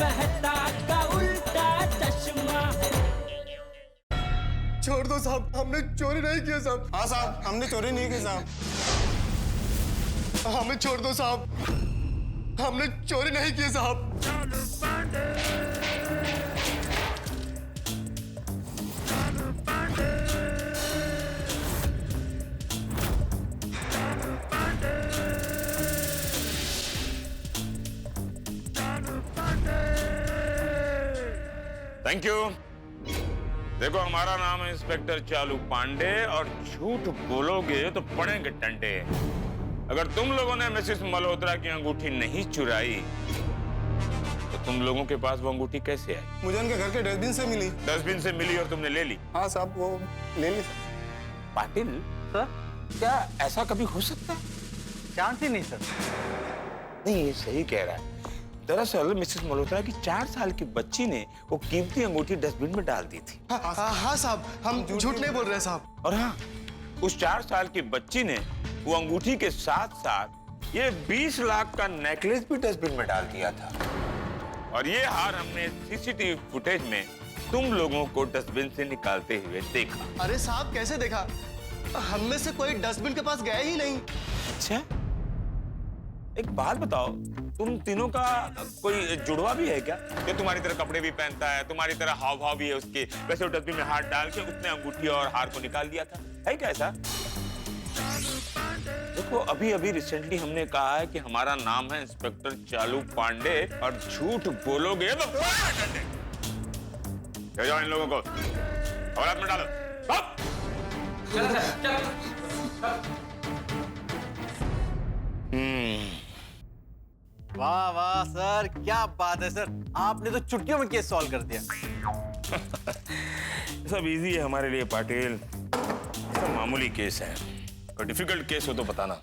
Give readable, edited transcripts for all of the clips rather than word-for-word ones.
रहता का उल्टा चश्मा। छोड़ दो साहब, हमने चोरी नहीं की साहब। हाँ साहब, हमने चोरी नहीं की साहब। हमें छोड़ दो साहब, हमने चोरी नहीं की साहब। Thank you. देखो, हमारा नाम है इंस्पेक्टर चालू पांडे और झूठ बोलोगे तो पड़ेंगे डंडे। अगर तुम लोगों ने मिसेस मल्होत्रा की अंगूठी नहीं चुराई तो तुम लोगों के पास वो अंगूठी कैसे आई? मुझे उनके घर के डस्टबिन से मिली। डस्टबिन से मिली और तुमने ले ली? हाँ साहब, वो ले ली सर। पाटिल सर, क्या ऐसा कभी हो सकता है? चांस ही नहीं सर। नहीं, ये सही कह रहा है। दरअसल मिसेस मल्होत्रा की 4 साल की बच्ची ने वो कीमती अंगूठी डस्टबिन में डाल दी थी। हाँ साहब, हम झूठ नहीं बोल रहे साहब। और हाँ, उस 4 साल की बच्ची ने वो अंगूठी के साथ साथ ये 20 लाख का नेकलेस भी डस्टबिन में डाल दिया था। और ये हार हमने सीसीटीवी फुटेज में तुम लोगों को डस्टबिन से निकालते हुए देखा। अरे साहब, कैसे देखा? हम में से कोई डस्टबिन के पास गया ही नहीं। अच्छा, एक बात बताओ, तुम तीनों का कोई जुड़वा भी है क्या? जो तुम्हारी तरह कपड़े भी पहनता है, तुम्हारी तरह हाव भाव भी है उसके, वैसे वो डस्टबिन में हाथ डाल के उसने अंगूठी और हार को निकाल दिया था? है क्या ऐसा? देखो, अभी अभी रिसेंटली हमने कहा है कि हमारा नाम है इंस्पेक्टर चालू पांडे और झूठ बोलोगे तो डंडे। ले जाओ इन लोगों को और हाथ में डालो। वाह वाह सर, क्या बात है सर, आपने तो चुटकियों में केस सॉल्व कर दिया। सब इजी है हमारे लिए पाटिल, सब मामूली केस है। और डिफिकल्ट केस हो तो बताना।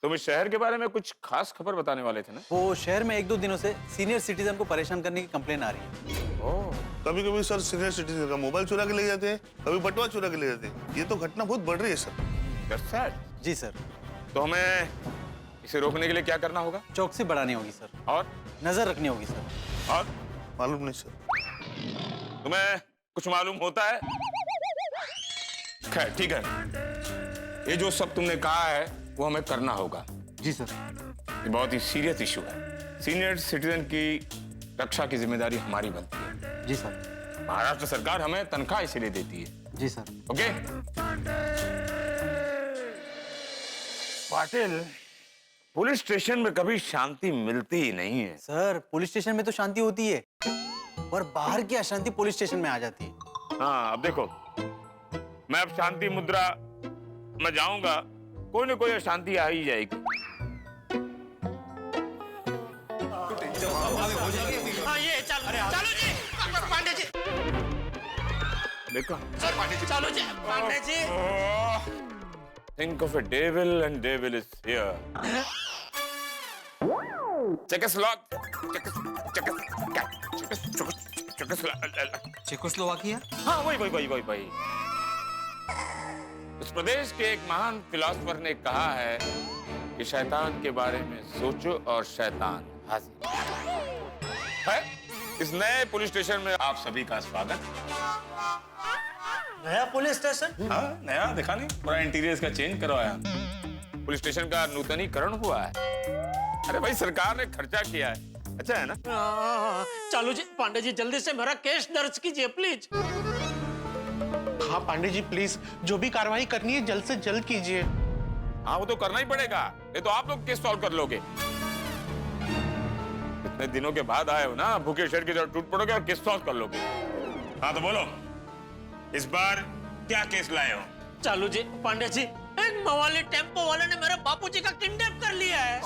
तुम इस शहर के बारे में कुछ खास खबर बताने वाले थे ना? वो शहर में 1-2 दिनों से सीनियर सिटीजन को परेशान करने की कंप्लेन आ रही है। कभी कभी सर सीनियर सिटीजन का मोबाइल चुरा के ले जाते हैं, कभी बटुआ चुरा के ले जाते हैं। ये तो घटना बहुत बढ़ रही है sir. That's sad. Ji sir. तो हमें इसे रोकने के लिए क्या करना होगा? चौकसी बढ़ानी होगी सर। और नजर रखनी होगी सर। और मालूम नहीं सर। तुम्हें कुछ मालूम होता है? खैर ठीक है, ये जो सब तुमने कहा है वो हमें करना होगा। जी सर। ये बहुत ही सीरियस इशू है। सीनियर सिटीजन की रक्षा की जिम्मेदारी हमारी बनती है। जी सर। महाराष्ट्र सरकार हमें तनख्वाह इसीलिए देती है। जी sir. Okay? Patil, police station में कभी शांति मिलती ही नहीं है। सर, पुलिस स्टेशन में तो शांति होती है, पर बाहर की अशांति पुलिस स्टेशन में आ जाती है। हाँ, अब देखो, मैं अब शांति मुद्रा में जाऊंगा, कोई ना कोई अशांति आ ही जाएगी। हाँ, ये चालू जी, पांडे जी। देखो, सर पांडे जी, चालू जी, Pandey ji. think of a devil and devil is here. Czechoslovakia? हाँ, वही। उस प्रदेश के एक महान फिलोसोफर ने कहा है कि शैतान के बारे में सोचो और शैतान हाजिर है। इस नए पुलिस स्टेशन में आप सभी का स्वागत। नया पुलिस स्टेशन? हाँ, नया देखा नहीं, पूरा इंटीरियर का चेंज करवाया। पुलिस स्टेशन का नूतनीकरण हुआ है। अरे भाई, सरकार ने खर्चा किया है, अच्छा है ना? चालू जी, पांडे जी जल्दी से मेरा केस दर्ज कीजिए प्लीज। हाँ पांडे जी प्लीज, जो भी कार्रवाई करनी है जल्द से जल्द कीजिए। हाँ, वो तो करना ही पड़ेगा, ये तो आप लोग केस सॉल्व कर लोगे। इतने दिनों के बाद आए हो ना, भूखे शेर की तरह टूट पड़ोगे और केस सॉल्व कर लोगे। हाँ तो बोलो, इस बार क्या केस लाए हो? चालू जी, पांडे जी, एक मवाली टेम्पो वाले ने मेरे बापूजी का किडनैप कर लिया है।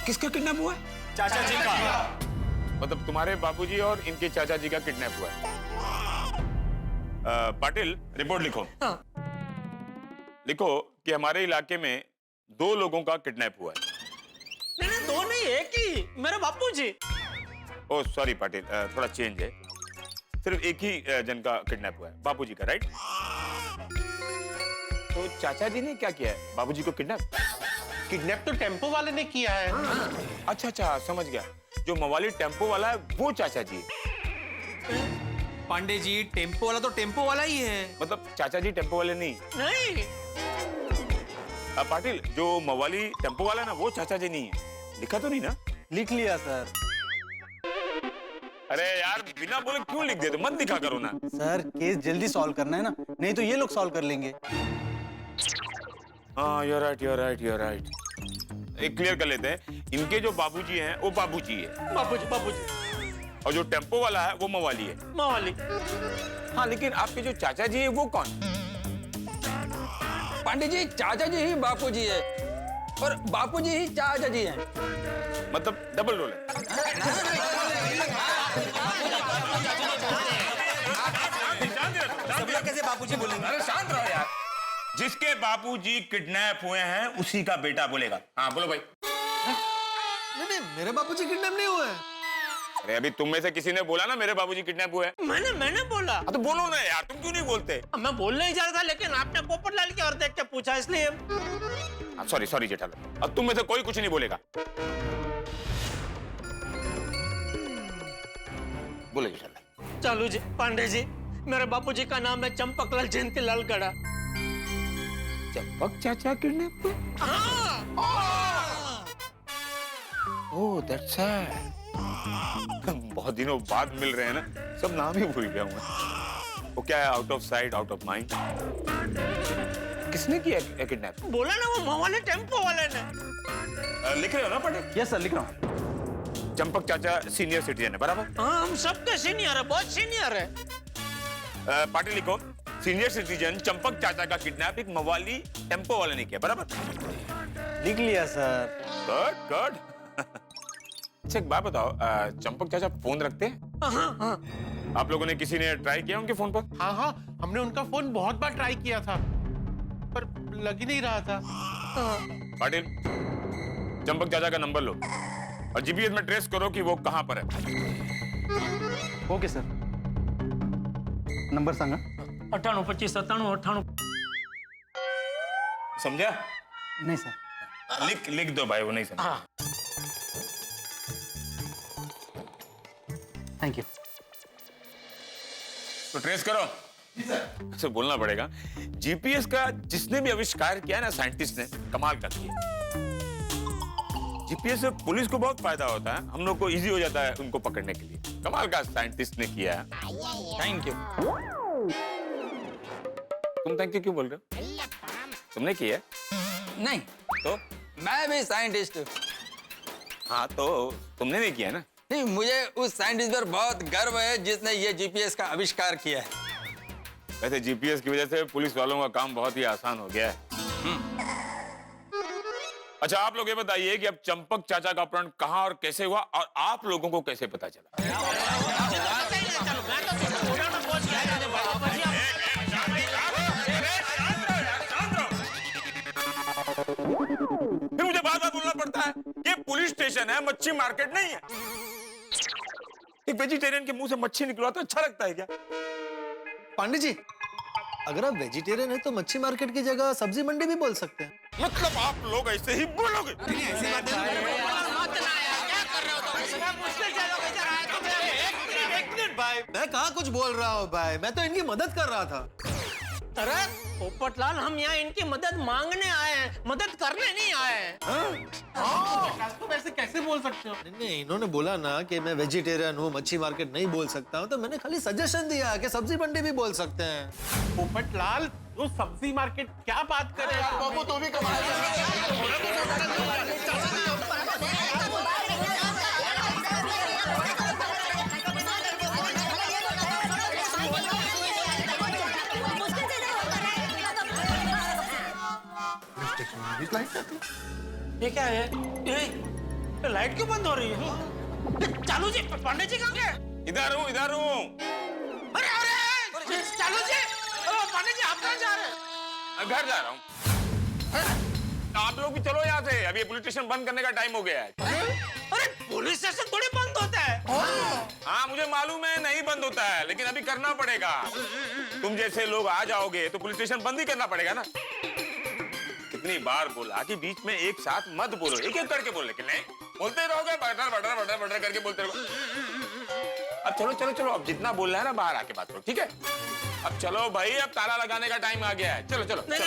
किसका किडनैप हुआ है? चाचा जी का। मतलब तुम्हारे बापूजी और इनके चाचा जी का किडनैप हुआ है? पाटिल, रिपोर्ट लिखो। हाँ। लिखो कि हमारे इलाके में 2 लोगों का किडनैप हुआ है। नहीं, 2 नहीं, एक ही, मेरे बापूजी। ओह सॉरी पाटिल, थोड़ा चेंज है। सिर्फ एक ही जन का किडनैप हुआ है, बापूजी का, राइट? तो चाचा जी ने क्या किया है? बाबूजी को किडनैप? किडनैप तो टेम्पो वाले ने किया है। अच्छा अच्छा, समझ गया। जो मवाली टेम्पो वाला है वो चाचा जी है। पांडे जी टेम्पो वाला तो टेम्पो वाला ही है। मतलब चाचा जी टेम्पो वाले नहीं। नहीं पाटिल, जो मवाली टेम्पो वाला है ना वो चाचा जी नहीं है। लिखा तो नहीं ना? लिख लिया सर। अरे यार, बिना बोले क्यों लिख देते? मत दिखा करो ना। सर केस जल्दी सॉल्व करना है ना, नहीं तो ये लोग सॉल्व कर लेंगे। हाँ, you're right, you're right, you're right। एक क्लियर कर लेते हैं, इनके जो बाबूजी हैं वो बाबूजी है, बापूजी बापूजी। और जो टेम्पो वाला है वो मवाली है। मवाली। हाँ, लेकिन आपके जो चाचा जी है वो कौन? पांडे जी चाचा जी ही बापू जी है और बापू जी ही चाचा जी हैं। मतलब डबल रोल है। सब लोग कैसे बापू जी बोलेंगे? अरे शांत रहो यार। जिसके बापूजी किडनैप हुए हैं उसी का बेटा बोलेगा। हाँ बोलो भाई। नहीं, मेरे बापूजी किडनैप नहीं हुए हैं। अरे अभी तुम में से किसी ने बोला ना मेरे बाबूजी किडनैप हुए हैं। मैंने बोला। हाँ, तो बोलो ना यार, तुम क्यों नहीं बोलते? मैं बोलने ही जा रहा था, लेकिन आपने पोपटलाल की ओर देख के पूछा इसलिए। सॉरी सॉरी जेठालाल, अब तुम में से कोई कुछ नहीं बोलेगा। बोले जेठालाल। चालू जी, पांडे जी, मेरे बापूजी का नाम है चंपकलाल जयंतीलाल गड़ा। चंपक चाचा किडनैप हुए? Oh that's sad. बहुत दिनों बाद मिल रहे हैं ना, सब नाम ही भूल गया हूँ मैं। वो क्या है, out of sight out of mind. किसने किया किडनैप? बोला ना वो मवाली टेम्पो वाले ने। लिख रहे हो ना पाटिल? यस सर, लिख रहा हूँ। चंपक चाचा सीनियर सिटीजन है, बराबर? हाँ, हम सबके सीनियर है, बहुत सीनियर है। पाटिल लिखो, सीनियर सिटीजन चंपक चाचा का किडनैप एक मवाली टेम्पो वाले ने किया, बराबर? लिख लिया सर। Good good. अच्छा एक बात बताओ, चंपक चाचा फोन रखते हैं? हाँ। आप लोगों ने किसी ने ट्राई किया उनके फोन पर? हाँ हाँ, हमने उनका फोन बहुत बार ट्राई किया था पर लग ही नहीं रहा था। पाटिल, चंपक चाचा का नंबर लो और जीपीएस में ट्रेस करो कि वो कहां पर है। ओके सर, नंबर सांगा। 98 25 97 98। समझा? नहीं सर। लिख दो भाई, वो नहीं समझा। हाँ। Thank you. तो ट्रेस करो। ऐसे बोलना पड़ेगा। जीपीएस का जिसने भी आविष्कार किया ना साइंटिस्ट ने, कमाल का किया। जीपीएस से पुलिस को बहुत फायदा होता है, हम लोग को इजी हो जाता है उनको पकड़ने के लिए। कमाल का साइंटिस्ट ने किया है। Thank you. तुम थैंक यू क्यों बोल रहे हो? तुमने किया है? नहीं, तो मैं भी साइंटिस्ट हूँ। हाँ, तो तुमने नहीं किया ना? नहीं, मुझे उस साइंटिस्ट पर बहुत गर्व है जिसने ये जीपीएस का आविष्कार किया है। वैसे जीपीएस की वजह से पुलिस वालों का काम बहुत ही आसान हो गया है। अच्छा आप लोग ये बताइए कि अब चंपक चाचा का अपहरण कहां और कैसे हुआ और आप लोगों को कैसे पता चला? फिर मुझे बार बार बोलना पड़ता है ये पुलिस स्टेशन है, मच्छी मार्केट नहीं है। एक वेजिटेरियन के मुंह से मच्छी निकला तो अच्छा लगता है क्या? पांडे जी, अगर आप वेजिटेरियन हैं तो मच्छी मार्केट की जगह सब्जी मंडी भी बोल सकते हैं। मतलब आप लोग ऐसे ही बोलोगे? भाई मैं कहाँ कुछ बोल रहा हूँ भाई, मैं तो इनकी मदद कर रहा था। अरे पोपटलाल, हम यहाँ इनकी मदद मांगने आए हैं, मदद करने नहीं आए हैं। तो वैसे कैसे बोल सकते हो? नहीं, इन्होंने बोला ना कि मैं वेजिटेरियन हूँ, मच्छी मार्केट नहीं बोल सकता हूँ, तो मैंने खाली सजेशन दिया कि सब्जी मंडी भी बोल सकते हैं। पोपटलाल, वो सब्जी मार्केट क्या बात कर रहे हो? बाबू तो भी ये क्या है? ये लाइट क्यों बंद हो रही है? चालू जी, पांडे जी कहाँ गए? इधर हूँ, इधर हूँ। अरे अरे चालू जी, पांडे जी आप कहाँ जा रहे हैं? घर जा रहा हूँ। आप लोग भी चलो यहाँ से, अभी पुलिस स्टेशन बंद करने का टाइम हो गया है। अरे पुलिस स्टेशन थोड़ी बंद होता है। हाँ मुझे मालूम है नहीं बंद होता है, लेकिन अभी करना पड़ेगा। तुम जैसे लोग आ जाओगे तो पुलिस स्टेशन बंद ही करना पड़ेगा ना। कितनी बार बोला कि बीच में एक साथ मत बोलो, एक एक करके बोल, लेकिन नहीं, बोलते रहोगे बटर बटर बटर बटर करके बोलते रहो। अब चलो चलो चलो, अब जितना बोलना है ना बाहर आके बात करो, ठीक है? अब चलो भाई, अब ताला लगाने का टाइम आ गया है, चलो चलो। नहीं,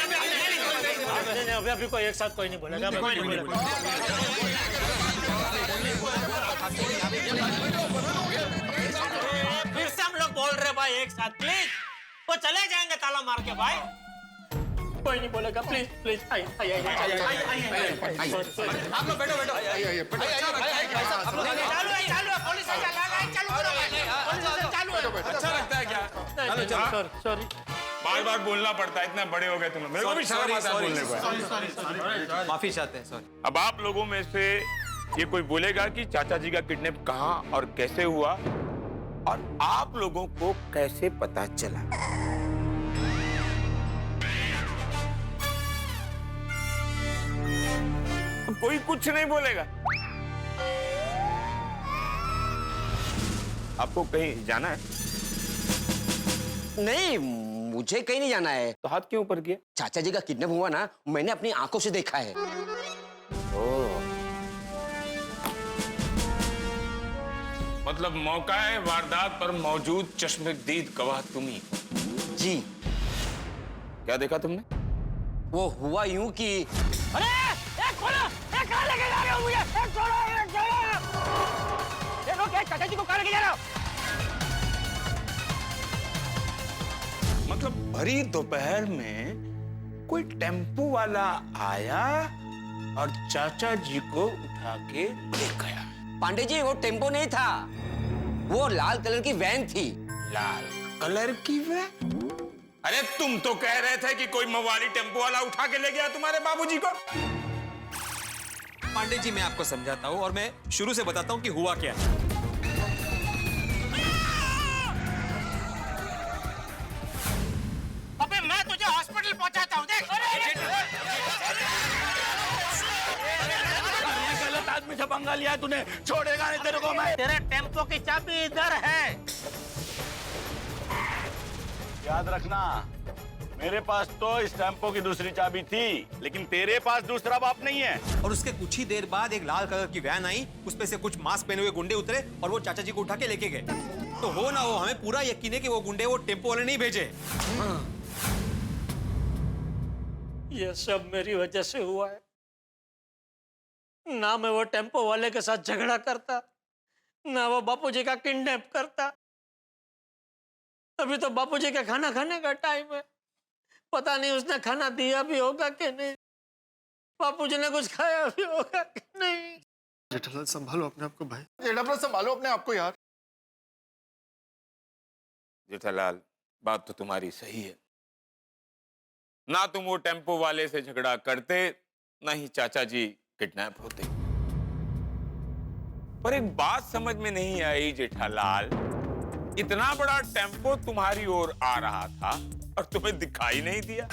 अभी कोई एक साथ कोई नहीं बोलेगा, कोई नहीं बोलेगा। फिर से हम लोग बोल रहे भाई एक साथ, प्लीज। वो चले जाएंगे ताला मार के भाई। कोई नहीं बोलेगा, प्लीज प्लीज। आप लोग बैठो बैठो। चालू है पुलिस चालू करो भाई, पुलिस चालू है। अच्छा लगता है क्या? सॉरी। बार बार बोलना पड़ता है, इतने बड़े हो गए तुम, मेरे को भी शर्म आता है बोलने को। माफी चाहते हैं, सॉरी। अब आप लोगों में से ये कोई बोलेगा कि चाचा जी का किडनैप कहाँ और कैसे हुआ, और आप लोगों को कैसे पता चला? कोई कुछ नहीं बोलेगा। आपको कहीं जाना है? नहीं, मुझे कहीं नहीं जाना है। तो हाथ क्यों ऊपर किया? चाचा जी का किडनैप हुआ ना, मैंने अपनी आंखों से देखा है। मतलब मौकाए वारदात पर मौजूद चश्मदीद गवाह तुम्ही। जी। क्या देखा तुमने? वो हुआ यूं कि अरे एक खोलो, एक कहाँ लेके जा रहे हो मुझे? एक छोड़ो, एक छोड़ो। देखो क्या चाचा जी को कहाँ लेके जा रहे हो? मतलब भरी दोपहर में कोई टेम्पो वाला आया और चाचा जी को उठा के ले गया। पांडे जी, वो टेम्पो नहीं था, वो लाल कलर की वैन थी। लाल कलर की वैन? अरे तुम तो कह रहे थे कि कोई मवाली टेम्पो वाला उठा के ले गया तुम्हारे बाबूजी को। पांडे जी, मैं आपको समझाता हूँ और मैं शुरू से बताता हूँ कि हुआ क्या है। अबे मैं तुझे हॉस्पिटल पहुंचाता हूँ, देख। गलत आदमी से पंगा लिया तूने, छोड़ेगा नहीं तेरे को मैं। तेरे टेम्पो की चाबी इधर है। याद रखना, मेरे पास तो इस टेम्पो की दूसरी चाबी थी, लेकिन तेरे पास दूसरा बाप नहीं है। और उसके कुछ ही देर बाद एक लाल कलर की वैन आई, उसपे से कुछ मास्क पहने हुए गुंडे उतरे और वो चाचा जी को उठा के लेके गए। तो हो ना हो, हमें पूरा यकीन है कि वो गुंडे वो टेम्पो वाले नहीं भेजे। ये सब मेरी वजह से हुआ है। ना मैं वो टेम्पो वाले के साथ झगड़ा करता, ना वो बापूजी का किडनैप करता। अभी तो बापूजी का खाना खाने का टाइम है, पता नहीं उसने खाना दिया भी होगा कि नहीं, बापूजी ने कुछ खाया भी होगा कि नहीं। जेठालाल संभालो अपने आप को भाई। जेठालाल संभालो अपने आप को यार। जेठालाल, बात तो तुम्हारी सही है। ना तुम वो टेम्पो वाले से झगड़ा करते, ना ही चाचा जी किडनैप होते। पर एक बात समझ में नहीं आई जेठालाल, इतना बड़ा टेम्पो तुम्हारी ओर आ रहा था और तुम्हें दिखाई नहीं दिया?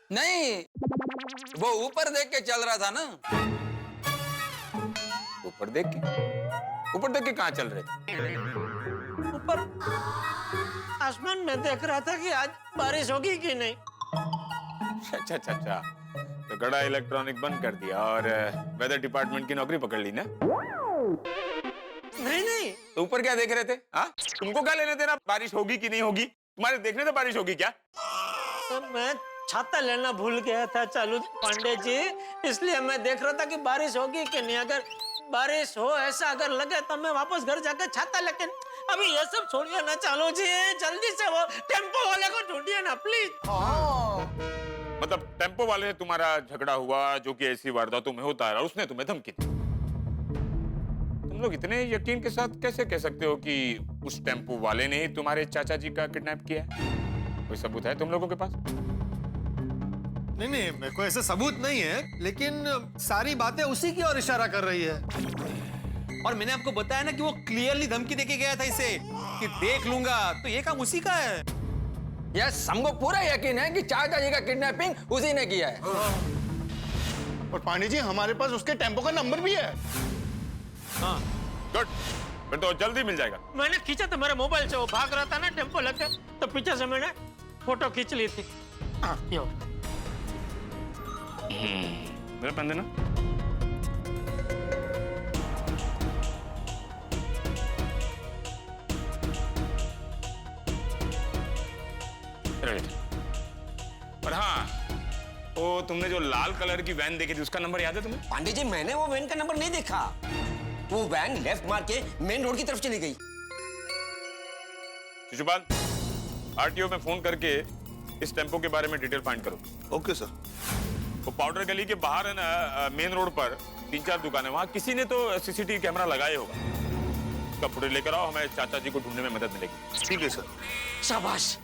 नहीं, वो ऊपर देख के चल रहा था ना। ऊपर देख के कहाँ चल रहे थे? ऊपर आसमान में देख रहा था कि आज बारिश होगी कि नहीं। अच्छा अच्छा अच्छा, तो गड़ा इलेक्ट्रॉनिक बंद कर दिया और वेदर डिपार्टमेंट की नौकरी पकड़ ली ना? नहीं। तो ऊपर क्या देख रहे थे? हाँ, तुमको क्या लेने देना बारिश होगी कि नहीं होगी? तुम्हारे देखने से बारिश होगी क्या? तो मैं छाता लेना भूल गया था चालू पांडे जी, इसलिए मैं देख रहा था कि बारिश होगी कि नहीं। अगर बारिश हो ऐसा अगर लगे तो मैं वापस घर जाकर छाता, लेकिन अभी ये सब छोड़िए ना चालू जी, जल्दी से वो टेम्पो वाले को ढूंढिए ना प्लीज। मतलब टेम्पो वाले से तुम्हारा झगड़ा हुआ, जो कि ऐसी वारदातों में होता है, और उसने तुम्हें धमकी दी। तुम लोग इतने यकीन के साथ कैसे कह सकते हो कि उस टेम्पो वाले ने ही तुम्हारे चाचा जी का किडनैप किया है? कोई सबूत है तुम लोगों के पास? नहीं, मेरे को ऐसे सबूत नहीं है, लेकिन सारी बातें उसी की ओर इशारा कर रही है। और मैंने आपको बताया ना कि वो क्लियरली धमकी देके गया था इसे कि देख लूंगा, तो ये काम उसी का है। यस, हमको पूरा यकीन है कि चाचा जी का किडनैपिंग उसी ने किया है। और पांडे जी, हमारे पास उसके टेम्पो का नंबर भी है। हाँ, गुड, फिर तो जल्दी मिल जाएगा। मैंने खींचा था मेरे मोबाइल से, वो भाग रहा था ना टेम्पो लेकर, तो पीछे से मैंने फोटो खींच ली थी। मेरा पेन देना। और हाँ, वो तुमने जो लाल कलर की वैन देखी थी उसका नंबर याद है तुम्हें? पांडे जी, मैंने वो वैन का नंबर नहीं देखा। वो वैन लेफ्ट मार के मेन रोड की तरफ चली गई। शिशुपाल, आरटीओ में फोन करके इस टेम्पो के बारे में डिटेल फाइंड करो। Okay sir. वो पाउडर गली के बाहर है ना, मेन रोड पर 3-4 दुकानें, वहां किसी ने तो सीसीटीवी कैमरा लगाया होगा। उसका फुटेज लेकर आओ, हमें चाचा जी को ढूंढने में मदद मिलेगी। ठीक है सर। शाबाश।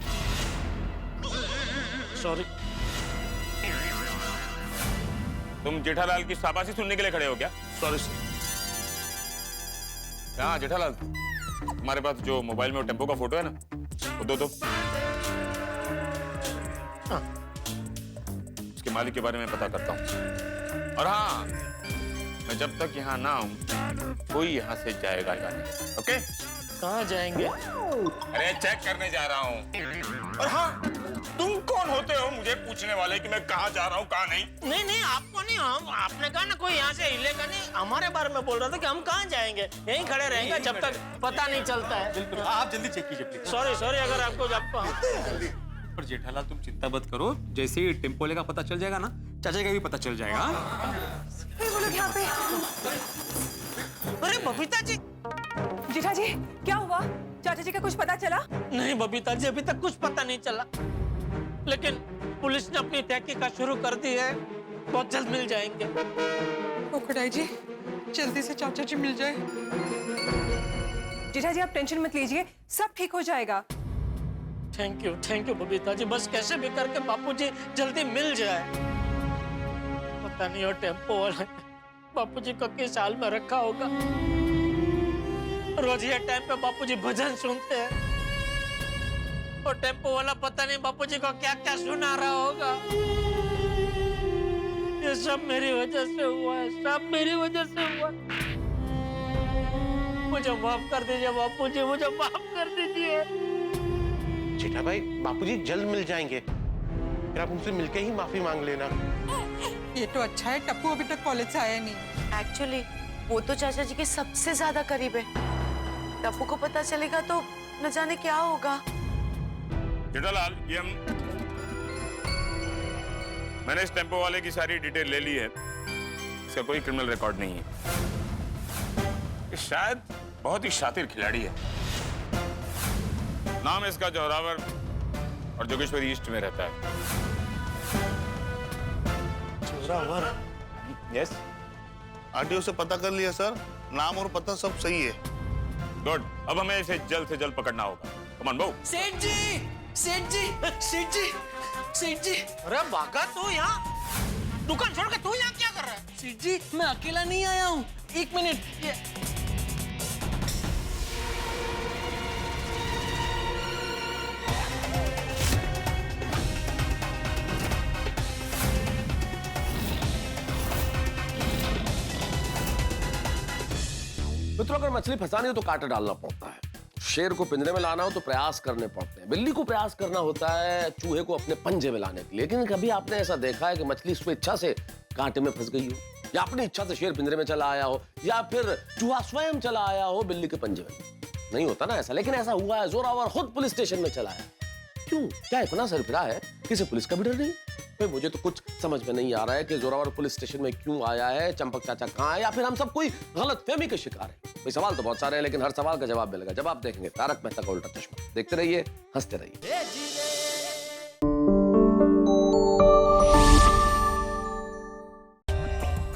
सॉरी। तुम जेठालाल की शाबाशी सुनने के लिए खड़े हो क्या? Sorry sir. हाँ जेठालाल, हमारे पास जो मोबाइल में वो टेम्पो का फोटो है ना, वो दो। हाँ। उसके मालिक के बारे में पता करता हूँ। और हाँ, मैं जब तक यहाँ ना आऊँ कोई यहाँ से जाएगा नहीं। ओके? कहाँ जाएंगे? अरे चेक करने जा रहा हूँ। और हाँ, तुम कौन होते हो मुझे पूछने वाले कि मैं कहाँ जा रहा हूँ कहाँ नहीं? नहीं आपको नहीं, हम आपने कहा ना कोई यहाँ से हिलेगा नहीं, हमारे बारे में बोल रहा था कि हम कहाँ जाएंगे, यहीं खड़े रहेंगे जब तक पता नहीं चलता है। बिल्कुल, आप जल्दी चेक कीजिए प्लीज। सॉरी अगर आपको पर जेठालाल तुम चिंता मत करो, जैसे ही टेम्पो वाले का पता चल जाएगा ना, चाचा का भी पता चल जाएगा। वो लोग यहाँ पे। अरे बबीता जी। जेठा जी, क्या हुआ? चाचा जी का कुछ पता चला? नहीं बबीता जी, अभी तक कुछ पता नहीं चला, लेकिन पुलिस ने अपनी तहकीकात शुरू कर दी है, बहुत जल्द मिल जाएंगे। ओखड़ाई जी, जल्दी से चाचा जी मिल जाए। जेठा जी, आप टेंशन मत लीजिए, सब ठीक हो जाएगा। थैंक यू बबीता जी, बस कैसे भी करके बापूजी जल्दी मिल जाए। पता नहीं वो टेम्पो वाला बापूजी को किस हाल में रखा होगा। रोज ये टाइम पे बापूजी भजन सुनते हैं, और टेम्पो वाला पता नहीं बापूजी को क्या क्या सुना रहा होगा। ये सब मेरी वजह से हुआ है, सब मेरी वजह से हुआ। मुझे माफ कर दीजिए बापूजी, मुझे माफ कर दीजिए। जेठा भाई, बापूजी जल्द मिल जाएंगे, फिर आप उनसे मिलके ही माफी मांग लेना। ये तो अच्छा है, टप्पू अभी तक कॉलेज से आया नहीं। एक्चुअली वो तो चाचा जी के सबसे ज्यादा करीब है, टप्पू को पता चलेगा तो न जाने क्या होगा। जेठालाल, ये मैंने इस टेम्पो वाले की सारी डिटेल ले ली है, इसका कोई क्रिमिनल रिकॉर्ड नहीं है। ये शायद बहुत ही शातिर खिलाड़ी है। नाम है इसका जौरावर, और जोगेश्वरी ईस्ट में रहता है। जौरावर? यस। आरटीओ से पता कर लिया सर, नाम और पता सब सही है। गुड, अब हमें इसे जल्द से जल्द पकड़ना होगा। कम ऑन बहू। सेठ जी, सेठ जी, सेठ जी, सेठ जी। अरे भागा तू यहाँ, दुकान छोड़ के तू यहाँ क्या कर रहा है? सेठ जी, मैं अकेला नहीं आया हूँ, 1 मिनट। मित्रों, अगर मछली फंसानी हो तो कांटा डालना पड़ता है, शेर को पिंजरे में लाना हो तो प्रयास करने पड़ते हैं, बिल्ली को प्रयास करना होता है चूहे को अपने पंजे में लाने के लिए। लेकिन कभी आपने ऐसा देखा है कि मछली स्वेच्छा से कांटे में फंस गई हो, या अपनी इच्छा से शेर पिंजरे में चला आया हो, या फिर चूहा स्वयं चला आया हो बिल्ली के पंजे में? नहीं होता ना ऐसा, लेकिन ऐसा हुआ है। जोरावर खुद पुलिस स्टेशन में चला है। क्यों? क्या इतना सरफिरा है? किसी पुलिस का भी डर नहीं? भाई मुझे तो कुछ समझ में नहीं आ रहा है कि जोरावर पुलिस स्टेशन में क्यों आया है, चंपक चाचा कहाँ है, या फिर हम सब कोई गलतफहमी के शिकार है। भाई सवाल तो बहुत सारे हैं, लेकिन हर सवाल का जवाब मिलेगा जब आप देखेंगे तारक मेहता का उल्टा चश्मा। देखते रहिए, हंसते रहिए।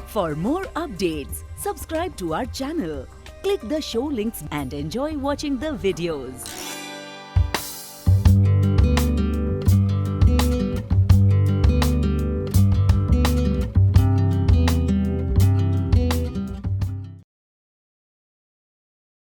For more updates, subscribe to our channel, click the show links and enjoy watching the videos.